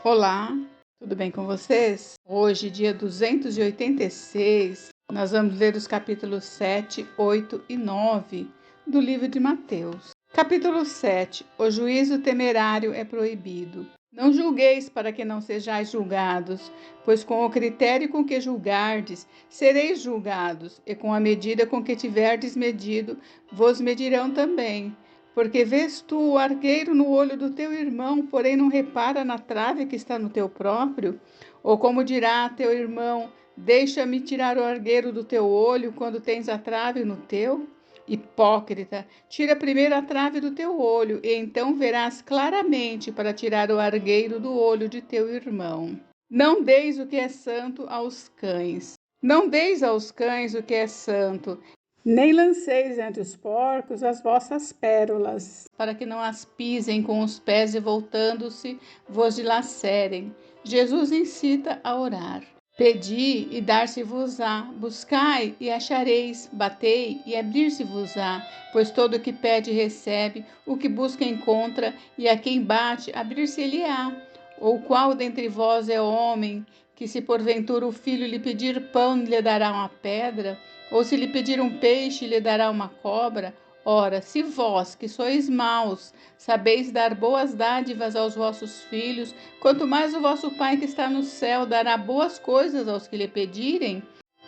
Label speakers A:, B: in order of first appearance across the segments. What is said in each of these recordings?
A: Olá, tudo bem com vocês? Hoje, dia 286, nós vamos ler os capítulos 7, 8 e 9 do livro de Mateus. Capítulo 7. O juízo temerário é proibido. Não julgueis para que não sejais julgados, pois com o critério com que julgardes, sereis julgados, e com a medida com que tiverdes medido, vos medirão também. Porque vês tu o argueiro no olho do teu irmão, porém não repara na trave que está no teu próprio? Ou como dirá teu irmão, deixa-me tirar o argueiro do teu olho, quando tens a trave no teu? Hipócrita, tira primeiro a trave do teu olho, e então verás claramente para tirar o argueiro do olho de teu irmão. Não deis o que é santo aos cães. Não deis aos cães o que é santo, nem lanceis entre os porcos as vossas pérolas, para que não as pisem com os pés e voltando-se vos dilacerem. Jesus incita a orar. Pedi e dar-se-vos-á, buscai e achareis, batei e abrir-se-vos-á, pois todo o que pede recebe, o que busca encontra, e a quem bate abrir-se-lhe-á. Ou qual dentre vós é homem, que se porventura o filho lhe pedir pão, lhe dará uma pedra? Ou se lhe pedir um peixe, lhe dará uma cobra? Ora, se vós, que sois maus, sabeis dar boas dádivas aos vossos filhos, quanto mais o vosso Pai que está no céu dará boas coisas aos que lhe pedirem?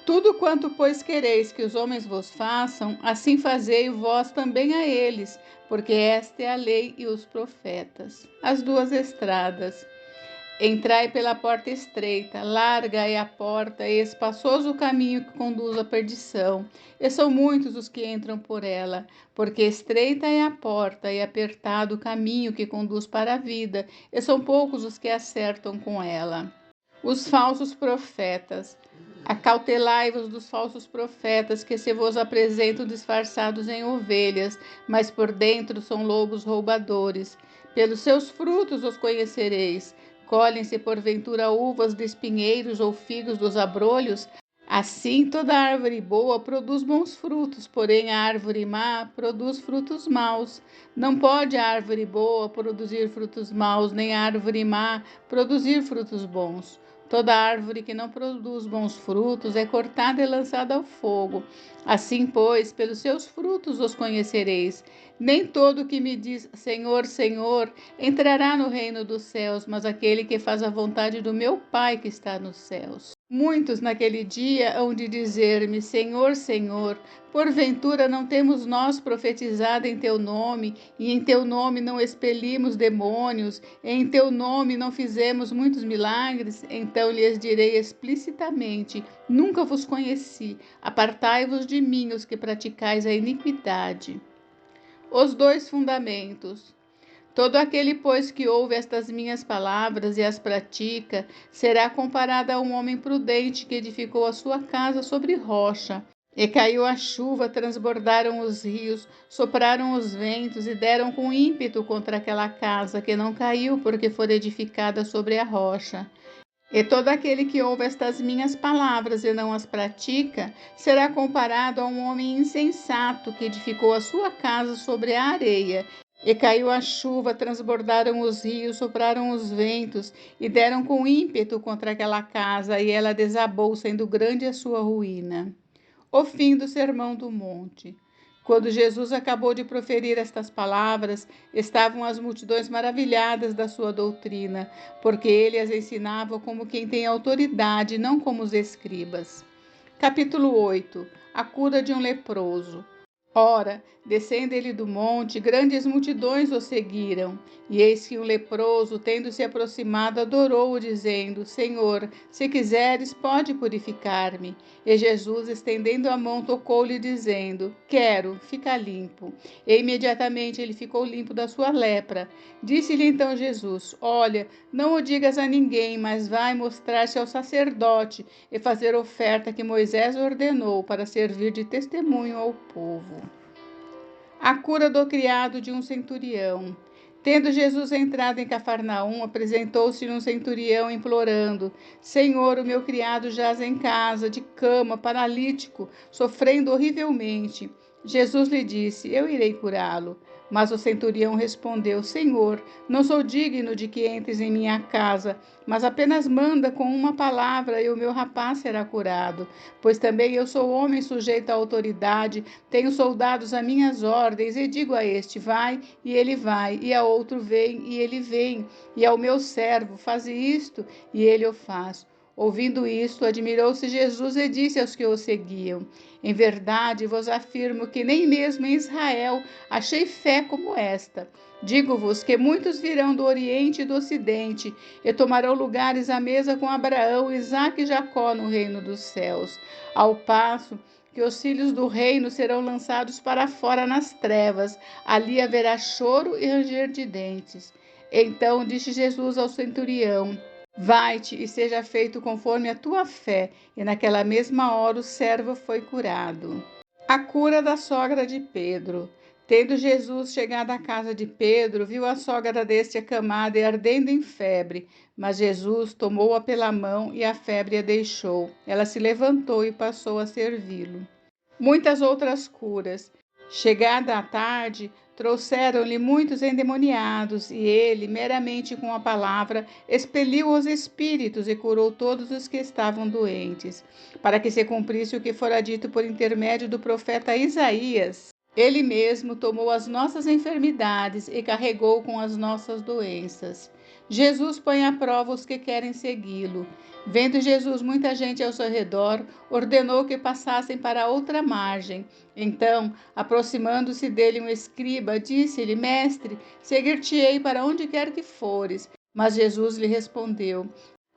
A: Tudo quanto, pois, quereis que os homens vos façam, assim fazei vós também a eles, porque esta é a lei e os profetas. As duas estradas. Entrai pela porta estreita, larga é a porta e espaçoso o caminho que conduz à perdição, e são muitos os que entram por ela, porque estreita é a porta e apertado o caminho que conduz para a vida, e são poucos os que acertam com ela. Os falsos profetas. Acautelai-vos dos falsos profetas, que se vos apresentam disfarçados em ovelhas, mas por dentro são lobos roubadores. Pelos seus frutos os conhecereis. Colhem-se porventura uvas de espinheiros ou figos dos abrolhos? Assim toda árvore boa produz bons frutos, porém a árvore má produz frutos maus. Não pode a árvore boa produzir frutos maus, nem a árvore má produzir frutos bons. Toda árvore que não produz bons frutos é cortada e lançada ao fogo. Assim, pois, pelos seus frutos os conhecereis. Nem todo que me diz Senhor, Senhor, entrará no reino dos céus, mas aquele que faz a vontade do meu Pai que está nos céus. Muitos naquele dia hão de dizer-me, Senhor, Senhor, porventura não temos nós profetizado em teu nome, e em teu nome não expelimos demônios, e em teu nome não fizemos muitos milagres? Então lhes direi explicitamente, nunca vos conheci, apartai-vos de mim os que praticais a iniquidade. Os dois fundamentos. Todo aquele, pois, que ouve estas minhas palavras e as pratica, será comparado a um homem prudente que edificou a sua casa sobre rocha. E caiu a chuva, transbordaram os rios, sopraram os ventos e deram com ímpeto contra aquela casa, que não caiu, porque foi edificada sobre a rocha. E todo aquele que ouve estas minhas palavras e não as pratica, será comparado a um homem insensato que edificou a sua casa sobre a areia. E caiu a chuva, transbordaram os rios, sopraram os ventos e deram com ímpeto contra aquela casa, e ela desabou, sendo grande a sua ruína. O fim do Sermão do Monte. Quando Jesus acabou de proferir estas palavras, estavam as multidões maravilhadas da sua doutrina, porque ele as ensinava como quem tem autoridade, não como os escribas. Capítulo 8. A cura de um leproso. Ora, descendo ele do monte, grandes multidões o seguiram. E eis que um leproso, tendo se aproximado, adorou-o, dizendo, Senhor, se quiseres, pode purificar-me. E Jesus, estendendo a mão, tocou-lhe, dizendo, quero, fica limpo. E imediatamente ele ficou limpo da sua lepra. Disse-lhe então Jesus, olha, não o digas a ninguém, mas vai mostrar-se ao sacerdote e fazer oferta que Moisés ordenou para servir de testemunho ao povo. A cura do criado de um centurião. Tendo Jesus entrado em Cafarnaum, apresentou-se um centurião implorando, Senhor, o meu criado jaz em casa, de cama, paralítico, sofrendo horrivelmente. Jesus lhe disse, eu irei curá-lo. Mas o centurião respondeu: Senhor, não sou digno de que entres em minha casa, mas apenas manda com uma palavra e o meu rapaz será curado. Pois também eu sou homem sujeito à autoridade, tenho soldados a minhas ordens, e digo a este: vai, e ele vai, e a outro: vem, e ele vem, e ao meu servo: faze isto, e ele o faz. Ouvindo isto, admirou-se Jesus e disse aos que o seguiam: Em verdade vos afirmo que nem mesmo em Israel achei fé como esta. Digo-vos que muitos virão do Oriente e do Ocidente e tomarão lugares à mesa com Abraão, Isaque e Jacó no reino dos céus, ao passo que os filhos do reino serão lançados para fora nas trevas. Ali haverá choro e ranger de dentes. Então disse Jesus ao centurião: Vai-te e seja feito conforme a tua fé. E naquela mesma hora o servo foi curado. A cura da sogra de Pedro. Tendo Jesus chegado à casa de Pedro, viu a sogra deste acamada e ardendo em febre. Mas Jesus tomou-a pela mão e a febre a deixou. Ela se levantou e passou a servi-lo. Muitas outras curas. Chegada a tarde, trouxeram-lhe muitos endemoniados, e ele, meramente com a palavra, expeliu os espíritos e curou todos os que estavam doentes, para que se cumprisse o que fora dito por intermédio do profeta Isaías. Ele mesmo tomou as nossas enfermidades e carregou com as nossas doenças. Jesus põe à prova os que querem segui-lo. Vendo Jesus muita gente ao seu redor, ordenou que passassem para a outra margem. Então, aproximando-se dele um escriba, disse-lhe: Mestre, seguir-te-ei para onde quer que fores. Mas Jesus lhe respondeu: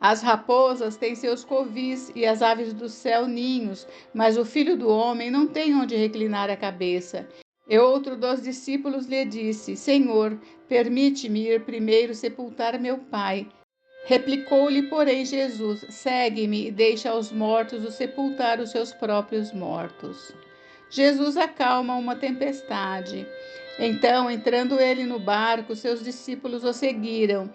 A: As raposas têm seus covis e as aves do céu ninhos, mas o Filho do Homem não tem onde reclinar a cabeça. E outro dos discípulos lhe disse: Senhor, permite-me ir primeiro sepultar meu pai. Replicou-lhe, porém, Jesus: Segue-me e deixa aos mortos o sepultar os seus próprios mortos. Jesus acalma uma tempestade. Então, entrando ele no barco, seus discípulos o seguiram.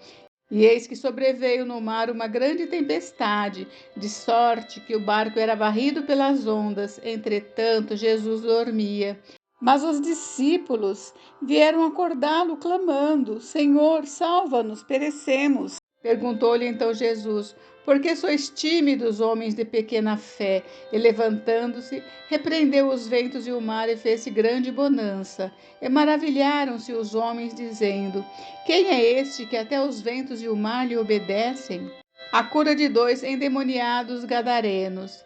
A: E eis que sobreveio no mar uma grande tempestade, de sorte que o barco era varrido pelas ondas. Entretanto, Jesus dormia. Mas os discípulos vieram acordá-lo, clamando: Senhor, salva-nos, perecemos. Perguntou-lhe então Jesus: Por que sois tímidos, homens de pequena fé? E levantando-se, repreendeu os ventos e o mar e fez-se grande bonança. E maravilharam-se os homens, dizendo: Quem é este que até os ventos e o mar lhe obedecem? A cura de 2 endemoniados gadarenos.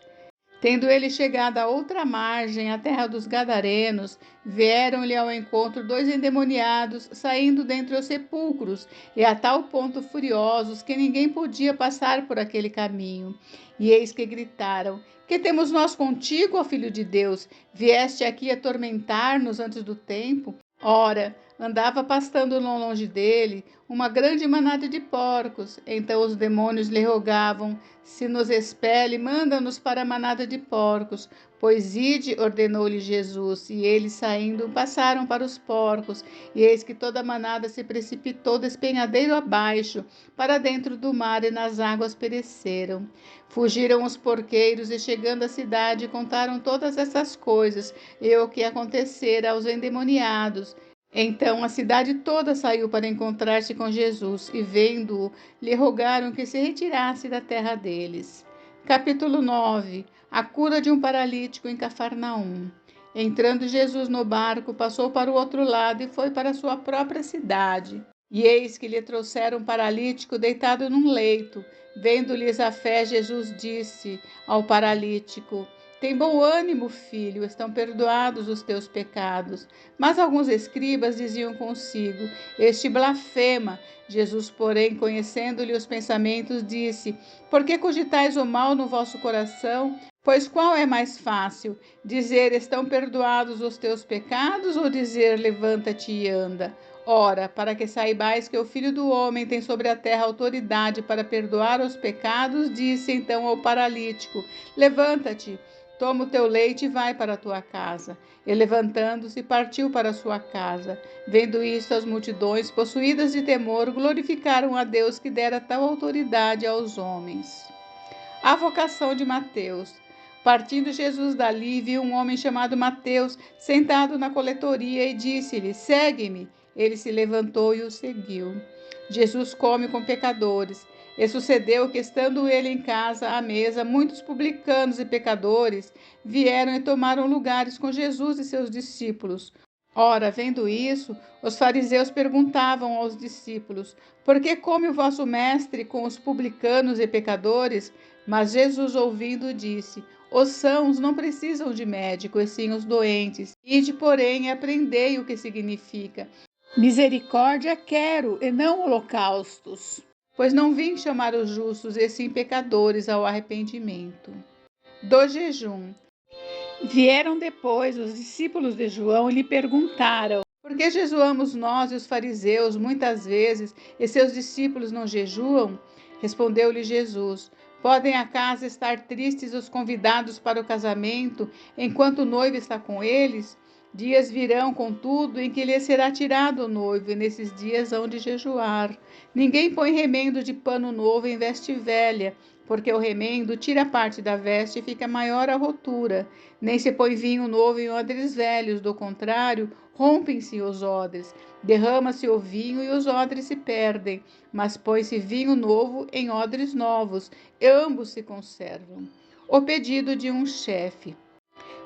A: Tendo ele chegado à outra margem, a terra dos Gadarenos, vieram-lhe ao encontro 2 endemoniados, saindo dentre os sepulcros, e a tal ponto furiosos que ninguém podia passar por aquele caminho. E eis que gritaram: Que temos nós contigo, ó Filho de Deus? Vieste aqui atormentar-nos antes do tempo? Ora, andava pastando não longe dele uma grande manada de porcos. Então os demônios lhe rogavam: Se nos expele, manda-nos para a manada de porcos. Pois ide, ordenou-lhe Jesus, e eles saindo passaram para os porcos. E eis que toda a manada se precipitou despenhadeiro abaixo, para dentro do mar, e nas águas pereceram. Fugiram os porqueiros, e chegando à cidade, contaram todas essas coisas, e o que acontecera aos endemoniados. Então a cidade toda saiu para encontrar-se com Jesus, e vendo-o, lhe rogaram que se retirasse da terra deles. Capítulo 9. A cura de um paralítico em Cafarnaum. Entrando Jesus no barco, passou para o outro lado e foi para sua própria cidade. E eis que lhe trouxeram um paralítico deitado num leito. Vendo-lhes a fé, Jesus disse ao paralítico: Tem bom ânimo, filho, estão perdoados os teus pecados. Mas alguns escribas diziam consigo: Este blasfema. Jesus, porém, conhecendo-lhe os pensamentos, disse: Por que cogitais o mal no vosso coração? Pois qual é mais fácil, dizer: Estão perdoados os teus pecados, ou dizer: Levanta-te e anda? Ora, para que saibais que o Filho do Homem tem sobre a terra autoridade para perdoar os pecados, disse então ao paralítico: Levanta-te, toma o teu leite e vai para a tua casa. E levantando-se, partiu para a sua casa. Vendo isto, as multidões, possuídas de temor, glorificaram a Deus que dera tal autoridade aos homens. A vocação de Mateus. Partindo Jesus dali, viu um homem chamado Mateus sentado na coletoria e disse-lhe: Segue-me. Ele se levantou e o seguiu. Jesus come com pecadores. E sucedeu que, estando ele em casa à mesa, muitos publicanos e pecadores vieram e tomaram lugares com Jesus e seus discípulos. Ora, vendo isso, os fariseus perguntavam aos discípulos: Por que come o vosso mestre com os publicanos e pecadores? Mas Jesus, ouvindo, disse: Os sãos não precisam de médico, e sim os doentes. Ide, porém, e aprendei o que significa: misericórdia quero, e não holocaustos. Pois não vim chamar os justos, e sim pecadores ao arrependimento. Do jejum. Vieram depois os discípulos de João e lhe perguntaram: Por que jejuamos nós e os fariseus muitas vezes, e seus discípulos não jejuam? Respondeu-lhe Jesus: Podem acaso estar tristes os convidados para o casamento, enquanto o noivo está com eles? Dias virão, contudo, em que lhe será tirado o noivo, e nesses dias hão de jejuar. Ninguém põe remendo de pano novo em veste velha, porque o remendo tira parte da veste e fica maior a rotura. Nem se põe vinho novo em odres velhos, do contrário, rompem-se os odres, derrama-se o vinho e os odres se perdem, mas põe-se vinho novo em odres novos, e ambos se conservam. O pedido de um chefe.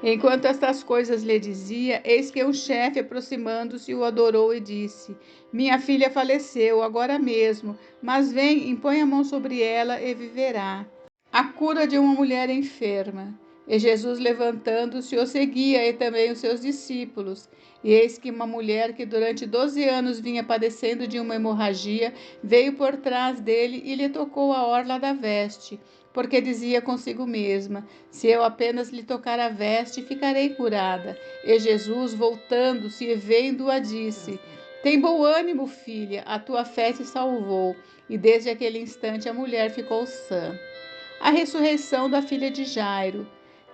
A: Enquanto estas coisas lhe dizia, eis que um chefe, aproximando-se, o adorou e disse: Minha filha faleceu agora mesmo, mas vem, impõe a mão sobre ela e viverá. A cura de uma mulher enferma. E Jesus, levantando-se, o seguia, e também os seus discípulos. E eis que uma mulher que durante 12 anos vinha padecendo de uma hemorragia, veio por trás dele e lhe tocou a orla da veste, porque dizia consigo mesma: Se eu apenas lhe tocar a veste, ficarei curada. E Jesus, voltando-se e vendo-a, disse: Tem bom ânimo, filha, a tua fé te salvou. E desde aquele instante a mulher ficou sã. A ressurreição da filha de Jairo.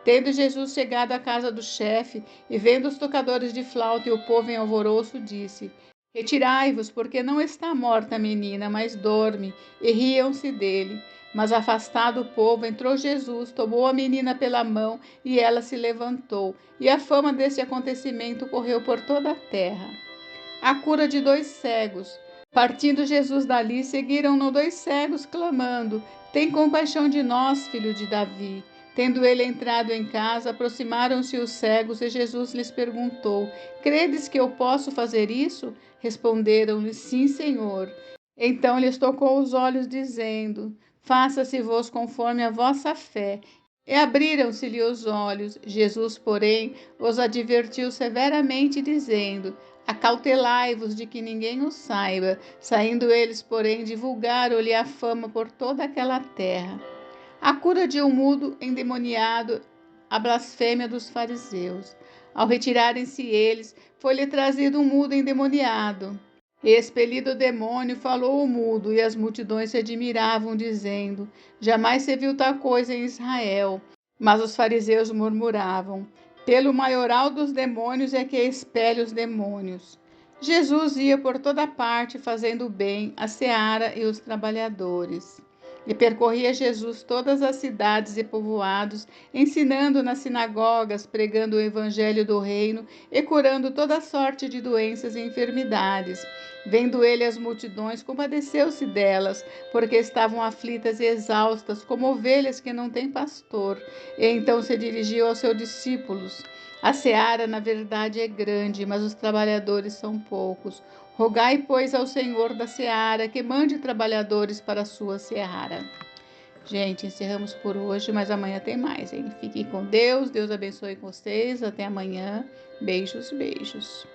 A: Tendo Jesus chegado à casa do chefe, e vendo os tocadores de flauta e o povo em alvoroço, disse: Retirai-vos, porque não está morta a menina, mas dorme. E riam-se dele. Mas afastado o povo, entrou Jesus, tomou a menina pela mão, e ela se levantou. E a fama deste acontecimento correu por toda a terra. A cura de 2 cegos. Partindo Jesus dali, seguiram-no 2 cegos, clamando: Tem compaixão de nós, filho de Davi. Tendo ele entrado em casa, aproximaram-se os cegos, e Jesus lhes perguntou: Credes que eu posso fazer isso? Responderam-lhe: Sim, Senhor. Então lhes tocou os olhos, dizendo: Faça-se-vos conforme a vossa fé. E abriram-se-lhe os olhos. Jesus, porém, os advertiu severamente, dizendo: Acautelai-vos de que ninguém o saiba. Saindo eles, porém, divulgaram-lhe a fama por toda aquela terra. A cura de um mudo endemoniado, a blasfêmia dos fariseus. Ao retirarem-se eles, foi-lhe trazido um mudo endemoniado. E expelido o demônio, falou o mudo, e as multidões se admiravam, dizendo: Jamais se viu tal coisa em Israel. Mas os fariseus murmuravam: Pelo maioral dos demônios é que expele os demônios. Jesus ia por toda parte, fazendo o bem, a seara e os trabalhadores. E percorria Jesus todas as cidades e povoados, ensinando nas sinagogas, pregando o evangelho do reino e curando toda sorte de doenças e enfermidades. Vendo ele as multidões, compadeceu-se delas, porque estavam aflitas e exaustas, como ovelhas que não têm pastor. E então se dirigiu aos seus discípulos: A seara, na verdade, é grande, mas os trabalhadores são poucos. Rogai, pois, ao Senhor da seara que mande trabalhadores para a sua seara. Gente, encerramos por hoje, mas amanhã tem mais, hein? Fiquem com Deus, Deus abençoe vocês. Até amanhã. Beijos, beijos.